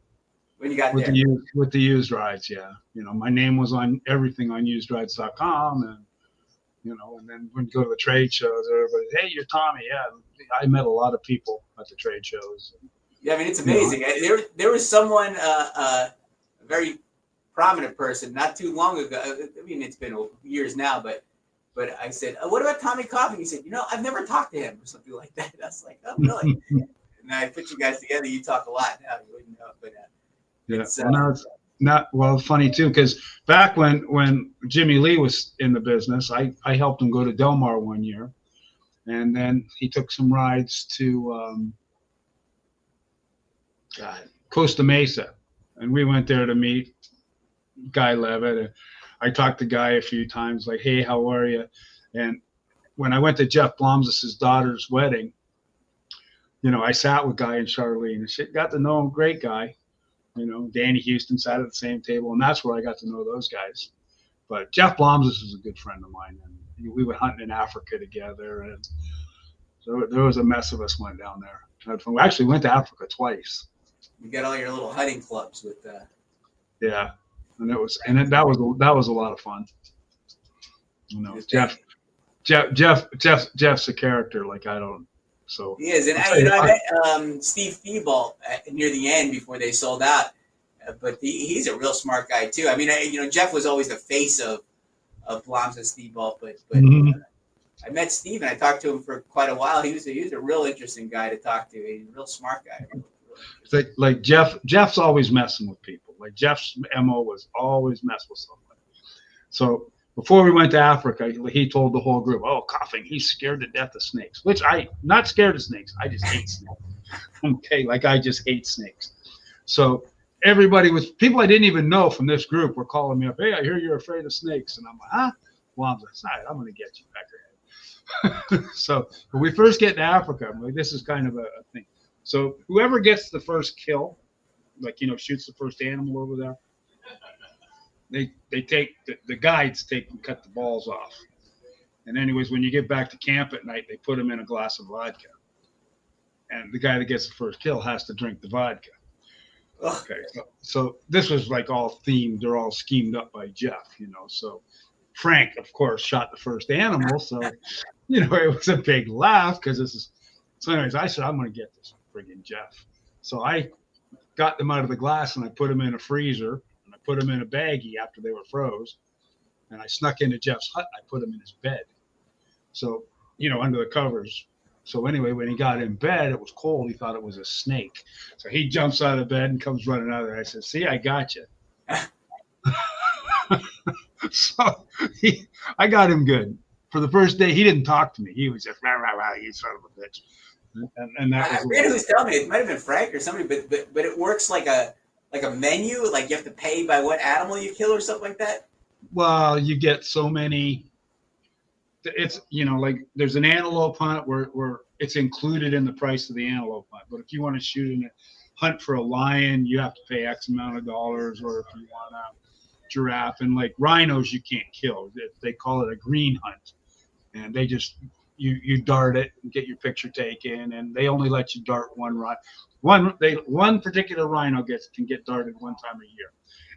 When you got with there? With the used rides, yeah. My name was on everything on usedrides.com, and and then when you go to the trade shows, everybody, hey, you're Tommy. Yeah, I met a lot of people at the trade shows. Yeah, I mean, it's amazing. There was someone, a very prominent person, not too long ago. I mean, it's been years now, but I said, what about Tommy Coffing? He said, I've never talked to him or something like that. I was like, oh, really? And I put you guys together. You talk a lot now. You wouldn't know, but it's not funny too, because back when Jimmy Lee was in the business, I helped him go to Del Mar one year, and then he took some rides to Costa Mesa, and we went there to meet Guy Levitt. And I talked to Guy a few times, like, hey, how are you? And when I went to Jeff Bloms's daughter's wedding, I sat with Guy and Charlene and got to know him. Great guy. Danny Houston sat at the same table, and that's where I got to know those guys. But Jeff Bloms's is a good friend of mine, and we went hunting in Africa together, and so there was a mess of us went down there. We actually went to Africa twice. You got all your little hunting clubs with yeah, and that was a lot of fun. Jeff's a character like I don't. So he is, and I met Steve Thibault near the end before they sold out, but he's a real smart guy too. I mean, Jeff was always the face of Bloms and Thibault, but I met Steve and I talked to him for quite a while. He was a real interesting guy to talk to. He's a real smart guy. Like Jeff's always messing with people. Like Jeff's MO was always mess with somebody. So before we went to Africa, he told the whole group, oh, Coffing, he's scared to death of snakes, which not scared of snakes. I just hate snakes. Okay, like I just hate snakes. So everybody people I didn't even know from this group were calling me up, hey, I hear you're afraid of snakes. And I'm like, huh? Well, I'm like, all right, I'm going to get you back. So when we first get to Africa, I'm like, this is kind of a thing. So whoever gets the first kill, like, shoots the first animal over there, they take the guides and cut the balls off. And anyways, when you get back to camp at night, they put them in a glass of vodka. And the guy that gets the first kill has to drink the vodka. Okay. So this was like all themed. They're all schemed up by Jeff, So Frank, of course, shot the first animal. So, it was a big laugh because so anyways, I said, I'm going to get this friggin' Jeff. So I got them out of the glass and I put them in a freezer. Put them in a baggie after they were froze, and I snuck into Jeff's hut. I put him in his bed, so under the covers. So anyway, when he got in bed, it was cold. He thought it was a snake, so he jumps out of bed and comes running out there. I said, "See, I got you." So I got him good for the first day. He didn't talk to me. He was just rah rah rah. You son of a bitch. And that I forget who was telling me. It might have been Frank or somebody, but it works like a menu, like you have to pay by what animal you kill or something like that. Well, you get so many. It's like there's an antelope hunt where it's included in the price of the antelope hunt. But if you want to shoot in a hunt for a lion, you have to pay X amount of dollars. Or if you want a giraffe, and like rhinos, you can't kill. They call it a green hunt, and they just you dart it and get your picture taken, and they only let you dart one rhino. one particular rhino can get darted one time a year,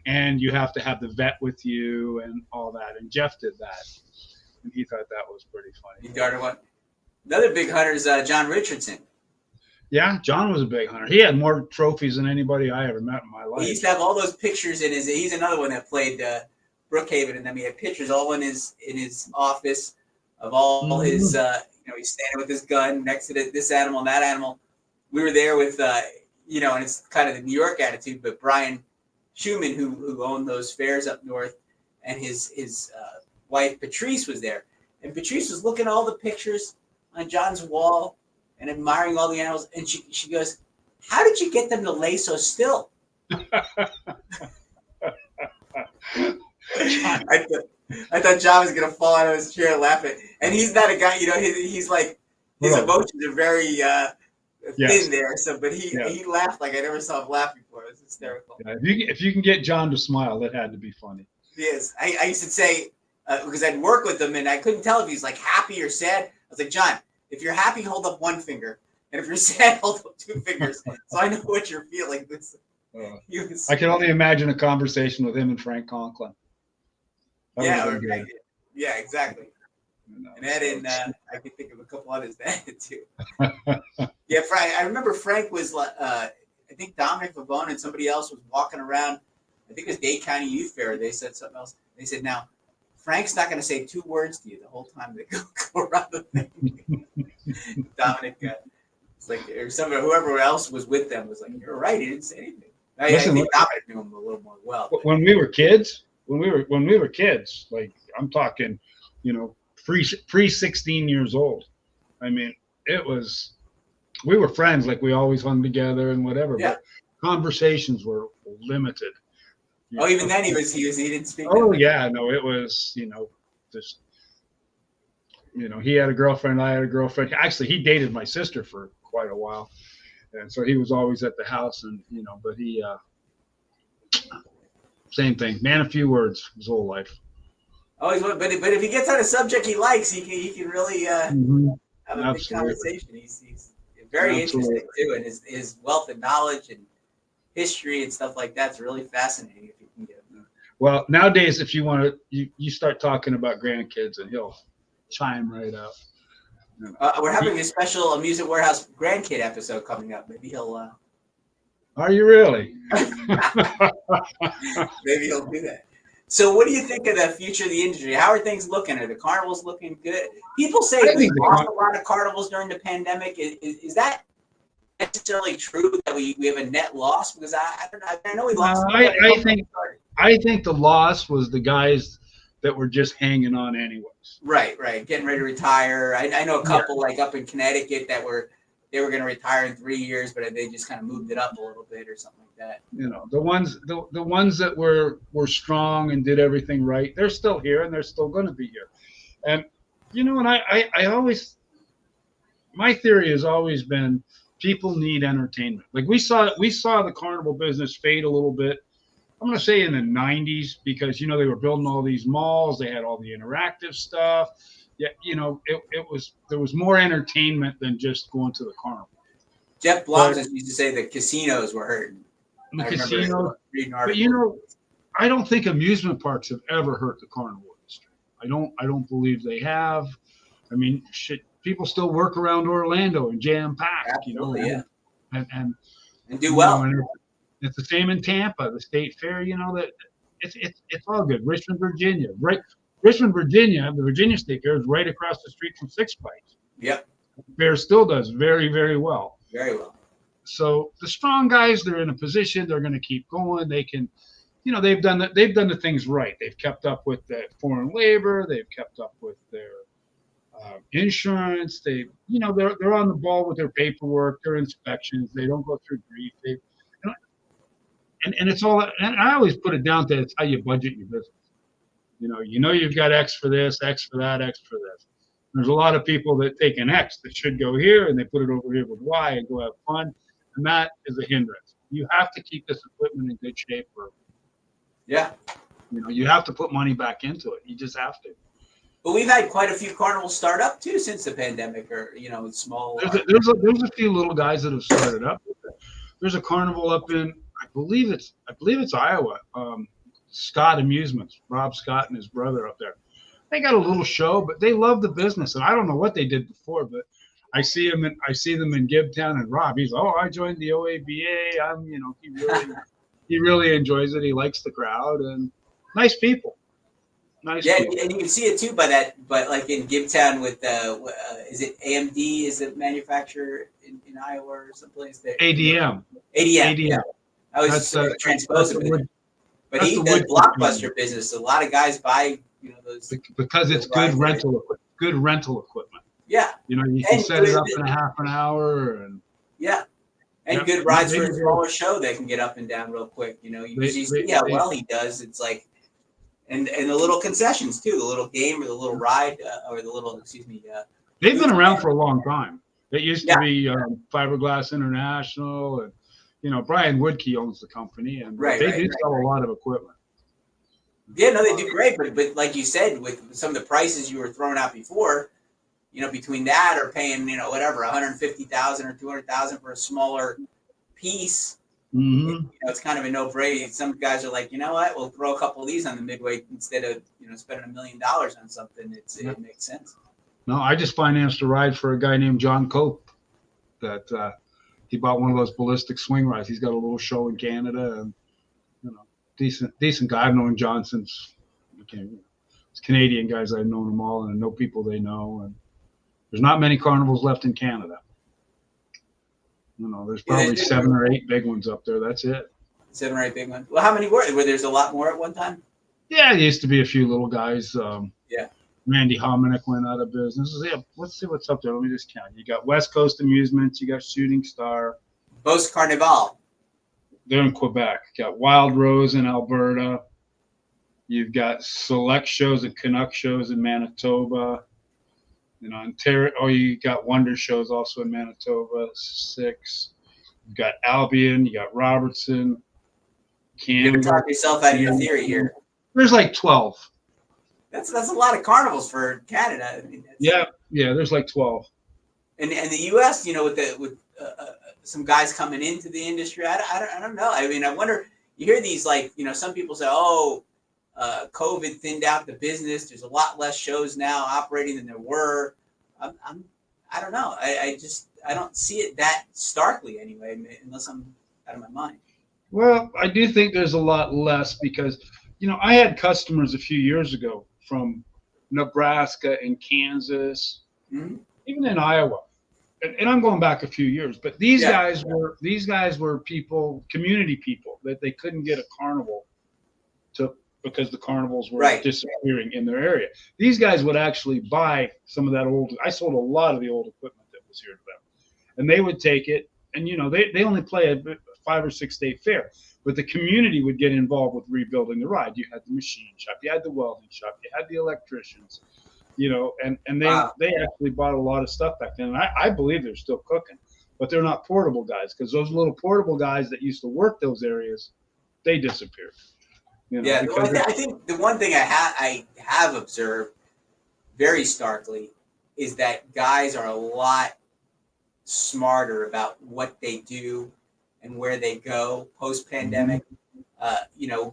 and you have to have the vet with you and all that. And Jeff did that, and he thought that was pretty funny. He darted one. Another big hunter is John Richardson. Yeah, John was a big hunter. He had more trophies than anybody I ever met in my life. He used to have all those pictures in his. He's another one that played Brookhaven, and then he had pictures all in his office of all his. He's standing with his gun next to this animal and that animal. We were there with, and it's kind of the New York attitude, but Brian Schumann, who owned those fairs up north, and his wife Patrice was there, and Patrice was looking at all the pictures on John's wall and admiring all the animals, and she goes, "How did you get them to lay so still?" I thought John was gonna fall out of his chair laughing, and he's not a guy. He's like his emotions are very thin there. So, but he laughed like I never saw him laugh before. It was hysterical. Yeah, if you can get John to smile, that had to be funny. Yes, I used to say because I'd work with him and I couldn't tell if he's like happy or sad. I was like, John, if you're happy, hold up one finger, and if you're sad, hold up two fingers, so I know what you're feeling. I can only imagine a conversation with him and Frank Conklin. Yeah, exactly. And Ed and I can think of a couple others that too. Yeah, Frank. I remember Frank was I think Dominic Vavone and somebody else was walking around. I think it was Dade County Youth Fair. They said something else. They said, "Now, Frank's not going to say two words to you the whole time they go around the thing." Dominic, it's like or somebody, whoever else was with them was like, "You're right. He didn't say anything." I think Dominic knew him a little more well. When we were kids, like I'm talking, pre 16 years old. I mean, we were friends, like we always hung together and whatever. Yeah. But conversations were limited. Even then he didn't speak. Oh yeah, no, it was just he had a girlfriend, I had a girlfriend. Actually, he dated my sister for quite a while, and so he was always at the house, and but he same thing, man. A few words his whole life. Always, but if he gets on a subject he likes, he can really have a big conversation. He's very interesting too, and his wealth of knowledge and history and stuff like that's really fascinating if you can get him. Well, nowadays, if you want to, you start talking about grandkids, and he'll chime right out. We're having a special Amusement Warehouse grandkid episode coming up. Maybe he'll. Are you really? Maybe he'll do that. So, what do you think of the future of the industry? How are things looking? Are the carnivals looking good? People say we lost a lot of carnivals during the pandemic. Is that necessarily true that we have a net loss? Because I know we lost. I think the loss was the guys that were just hanging on anyways. Right, getting ready to retire. I know a couple like up in Connecticut that they were going to retire in 3 years, but they just kind of moved it up a little bit or something like that. The ones that were strong and did everything right, they're still here and they're still going to be here. And and I always, my theory has always been people need entertainment. Like we saw the carnival business fade a little bit. I'm going to say in the 90s because they were building all these malls, they had all the interactive stuff. Yeah, there was more entertainment than just going to the carnival. Jeff Blum used to say the casinos were hurting. The casinos, but I don't think amusement parks have ever hurt the carnival industry. I don't believe they have. I mean, people still work around Orlando and jam pack. Absolutely, yeah. And do well. And it's the same in Tampa, the state fair. That it's all good. Richmond, Virginia, right? Richmond, Virginia, the Virginia State Fair is right across the street from Six Flags. Yep. The fair still does very, very well. Very well. So the strong guys, they're in a position, they're going to keep going. They can, they've done the things right. They've kept up with the foreign labor. They've kept up with their insurance. They're on the ball with their paperwork, their inspections. They don't go through grief. And it's all. And I always put it down to it's how you budget your business. You've got X for this, X for that, X for this. There's a lot of people that take an X that should go here and they put it over here with Y and go have fun. And that is a hindrance. You have to keep this equipment in good shape. You have to put money back into it. You just have to. But we've had quite a few carnivals start up too since the pandemic, or small. There's a few little guys that have started up. there's a carnival up in, I believe it's Iowa. Scott Amusements, Rob Scott and his brother up there. They got a little show, but they love the business, and I don't know what they did before, but I see them in Gibtown, and Rob, he's, oh, I joined the OABA. He really enjoys it. He likes the crowd, and nice people. Nice people. And you can see it too but like in Gibtown with is it AMD is the manufacturer in Iowa or someplace there? ADM. Yeah. I was transposing with it. But he does blockbuster business. A lot of guys buy, those because it's good rental equipment. Yeah. You can set it up in a half an hour and good rides for a smaller show that can get up and down real quick. You see how well he does. It's like and the little concessions too, the little game or the little ride or the little they've been around for a long time. It used to be Fiberglass International, and Brian Woodkey owns the company, and they do sell a lot of equipment. Yeah, no, they do great, but like you said, with some of the prices you were throwing out before, between that or paying, whatever, $150,000 or $200,000 for a smaller piece, it's kind of a no-brainer. Some guys are like, you know what, we'll throw a couple of these on the midway instead of spending $1 million on something. It makes sense. No, I just financed a ride for a guy named John Cope that he bought one of those ballistic swing rides. He's got a little show in Canada, and decent guy. I've known John since it's Canadian guys. I've known them all, and I know people they know. And there's not many carnivals left in Canada. There's probably 7 or 8 big ones up there. That's it. 7 or 8 big ones. Well, how many were there? Were there's a lot more at one time? Yeah, there used to be a few little guys. Randy Hominick went out of business. Yeah, let's see what's up there. Let me just count. You got West Coast Amusements. You got Shooting Star. Post Carnival. They're in Quebec. You got Wild Rose in Alberta. You've got select shows at Canuck Shows in Manitoba. Ontario. Oh, you got Wonder Shows also in Manitoba. 6. You've got Albion. You got Robertson. You're gonna talk yourself out of your theory here. There's like 12. That's a lot of carnivals for Canada. I mean, there's like 12. And the U.S., with some guys coming into the industry, I don't know. I mean, I wonder. You hear these some people say, "Oh, COVID thinned out the business. There's a lot less shows now operating than there were." I don't know. I don't see it that starkly anyway, unless I'm out of my mind. Well, I do think there's a lot less because I had customers a few years ago from Nebraska and Kansas, even in Iowa, and I'm going back a few years. But these guys were people, community people, that they couldn't get a carnival because the carnivals were disappearing in their area. These guys would actually buy some of that old. I sold a lot of the old equipment that was here to them, and they would take it. And they only play a 5 or 6 day fair. But the community would get involved with rebuilding the ride. You had the machine shop, you had the welding shop, you had the electricians, and they actually bought a lot of stuff back then. And I believe they're still cooking, but they're not portable guys, because those little portable guys that used to work those areas, they disappeared. I think the one thing I have observed very starkly is that guys are a lot smarter about what they do and where they go post-pandemic.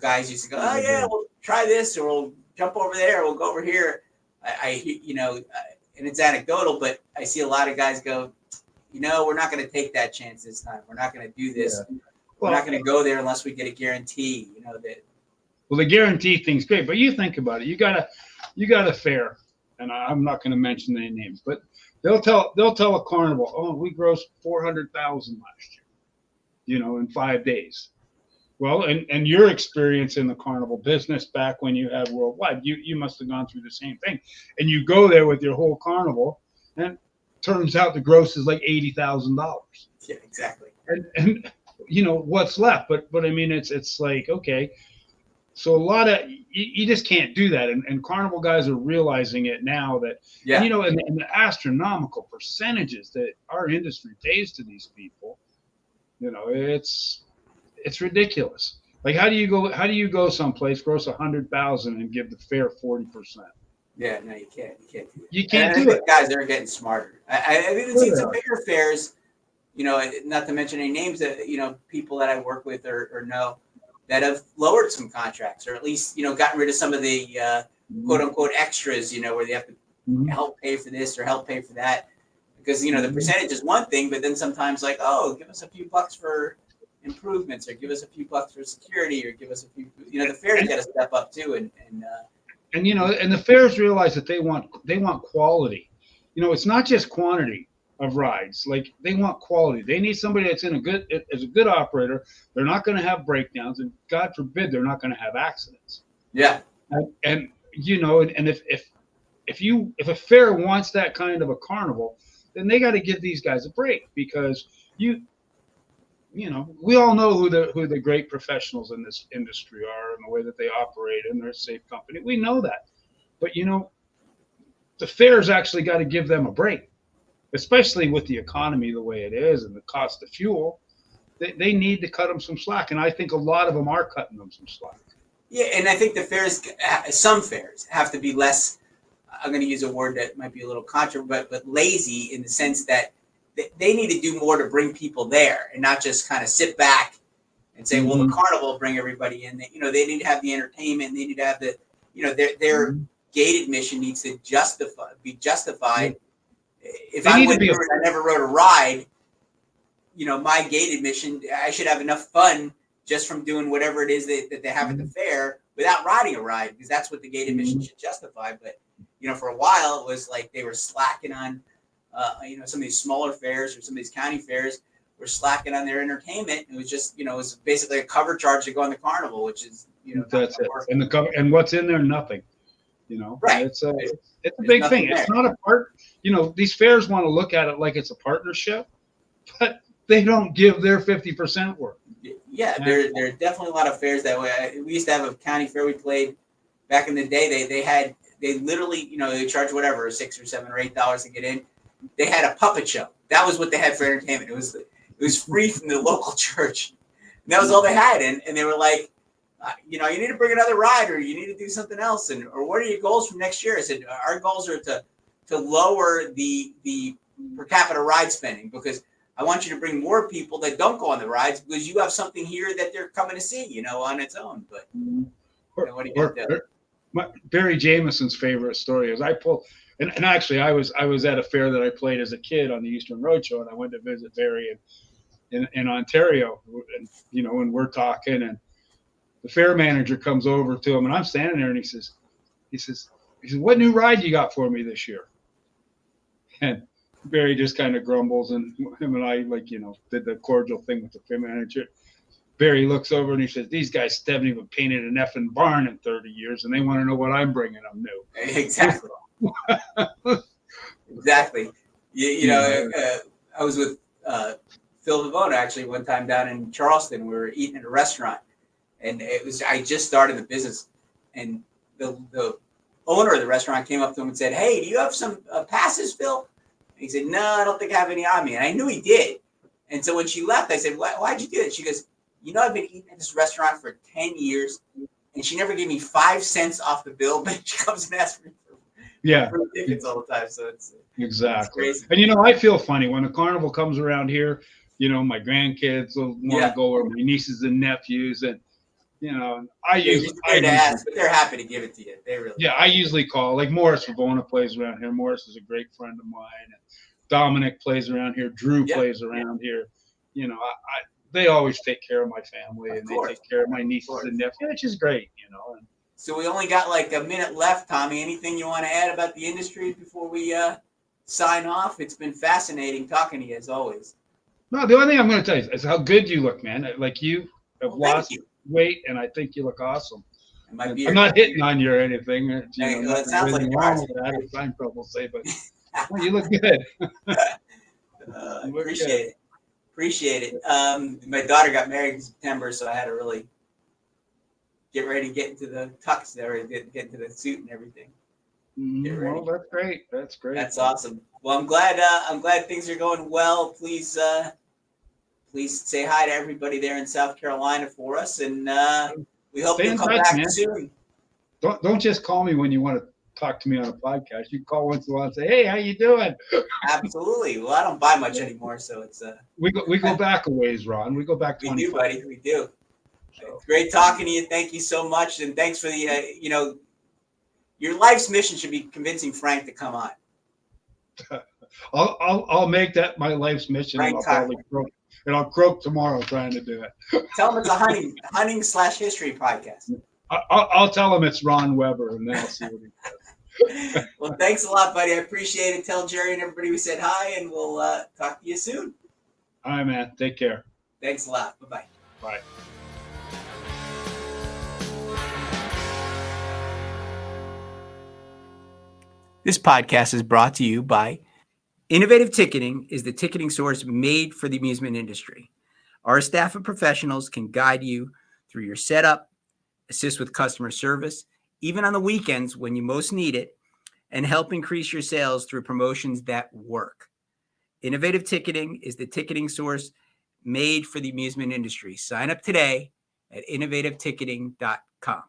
Guys used to go, "Oh yeah, we'll try this, or we'll jump over there, or we'll go over here." And it's anecdotal, but I see a lot of guys go, "We're not going to take that chance this time. We're not going to do this. We're not going to go there unless we get a guarantee." That. Well, the guarantee thing's great, but you think about it. You got a fair, and I'm not going to mention any names, but they'll tell a carnival, "Oh, we grossed $400,000 last year." In 5 days. Well, and your experience in the carnival business back when you had Worldwide, you must have gone through the same thing. And you go there with your whole carnival, and turns out the gross is like $80,000. Yeah, exactly. And what's left? But I mean, it's like, okay, so a lot of you just can't do that. And carnival guys are realizing it now that and the astronomical percentages that our industry pays to these people. It's ridiculous. Like, how do you go someplace, gross 100,000 and give the fair 40%? Yeah, no, you can't. You can't do it. Guys, they're getting smarter. I've even seen some bigger fairs not to mention any names that, people that I work with or know that have lowered some contracts, or at least, gotten rid of some of the quote unquote extras, where they have to help pay for this or help pay for that. Because, the percentage is one thing, but then sometimes like, oh, give us a few bucks for improvements, or give us a few bucks for security, or give us a few, the fair's got to step up too. And and the fairs realize that they want quality. It's not just quantity of rides. Like, they want quality. They need somebody that's as a good operator. They're not going to have breakdowns, and God forbid they're not going to have accidents. Yeah. And if a fair wants that kind of a carnival, then they got to give these guys a break, because we all know who the great professionals in this industry are, and the way that they operate, and they're a safe company. We know that. But the fair's actually got to give them a break, especially with the economy the way it is and the cost of fuel. They need to cut them some slack, and I think a lot of them are cutting them some slack. Yeah, and I think some fairs have to be less, I'm going to use a word that might be a little controversial, but lazy, in the sense that they need to do more to bring people there, and not just kind of sit back and say, well, the carnival will bring everybody in. They need to have the entertainment. They need to have the, their gate admission needs to be justified. If I never rode a ride, my gate admission, I should have enough fun just from doing whatever it is that they have at the fair without riding a ride, because that's what the gate admission should justify. But, for a while, it was like they were slacking on, some of these smaller fairs, or some of these county fairs were slacking on their entertainment. It was just, it was basically a cover charge to go on the carnival, which is, that's it. And the cover, and what's in there, nothing. Right. It's a big thing. There. It's not a part. These fairs want to look at it like it's a partnership, but they don't give their 50% worth. Yeah, there are definitely a lot of fairs that way. We used to have a county fair we played back in the day. They literally, they charge whatever, $6 or $7 or $8 to get in. They had a puppet show. That was what they had for entertainment. It was free from the local church. And that was all they had. And they were like, you need to bring another ride, or you need to do something else. Or what are your goals for next year? I said, our goals are to lower the per capita ride spending, because I want you to bring more people that don't go on the rides, because you have something here that they're coming to see, on its own. But what do you do? Barry Jameson's favorite story is I pulled, and actually I was at a fair that I played as a kid on the Eastern Roadshow, and I went to visit Barry in Ontario, and and we're talking, and the fair manager comes over to him, and I'm standing there, and he says, what new ride you got for me this year? And Barry just kind of grumbles, and him and I, did the cordial thing with the fair manager. Barry looks over and he says, these guys haven't even painted an effing barn in 30 years, and they want to know what I'm bringing them new. Exactly. Exactly. I was with Phil Vivona actually one time down in Charleston. We were eating at a restaurant, and I just started the business, and the owner of the restaurant came up to him and said, hey, do you have some passes, Phil? And he said, no, I don't think I have any on me. And I knew he did. And so when she left, I said, why'd you do that? She goes, I've been eating at this restaurant for 10 years, and she never gave me 5 cents off the bill, but she comes and asks me for tickets all the time. So it's exactly. It's crazy. And I feel funny when the carnival comes around here. My grandkids will want to go, or my nieces and nephews, and I usually ask, but they're happy to give it to you. They really. Yeah, I usually call. Like Morris Favona plays around here. Morris is a great friend of mine. And Dominic plays around here. Drew plays around here. They always take care of my family, and they take care of my nieces and nephews, which is great, And so we only got like a minute left, Tommy. Anything you want to add about the industry before we sign off? It's been fascinating talking to you as always. No, the only thing I'm going to tell you is how good you look, man. Like, you have lost weight, and I think you look awesome. I'm not hitting on you or anything. It sounds like wrong with that. I'm trouble say, but you look good. Appreciate it. My daughter got married in September, so I had to really get ready to get into the tux there, get into the suit and everything. Well, that's great. That's awesome. Well, I'm glad things are going well. Please say hi to everybody there in South Carolina for us, and we hope you'll come back soon. Don't just call me when you want to talk to me on a podcast. You call once in a while and say, "Hey, how you doing?" Absolutely. Well, I don't buy much anymore, so it's We go back a ways, Ron. We go back we 25. do, buddy. We do. So, It's great talking to you. Thank you so much, and thanks for the your life's mission should be convincing Frank to come on. I'll make that my life's mission, and Frank I'll probably croak, and I'll croak tomorrow trying to do it. Tell him it's a hunting/history podcast. I'll tell him it's Ron Weber, and then I'll see what he does. Well, thanks a lot, buddy. I appreciate it. Tell Jerry and everybody we said hi, and we'll talk to you soon. All right, man. Take care. Thanks a lot. Bye-bye. Bye. This podcast is brought to you by Innovative Ticketing is the ticketing source made for the amusement industry. Our staff of professionals can guide you through your setup, assist with customer service, even on the weekends when you most need it, and help increase your sales through promotions that work. Innovative Ticketing is the ticketing source made for the amusement industry. Sign up today at innovativeticketing.com.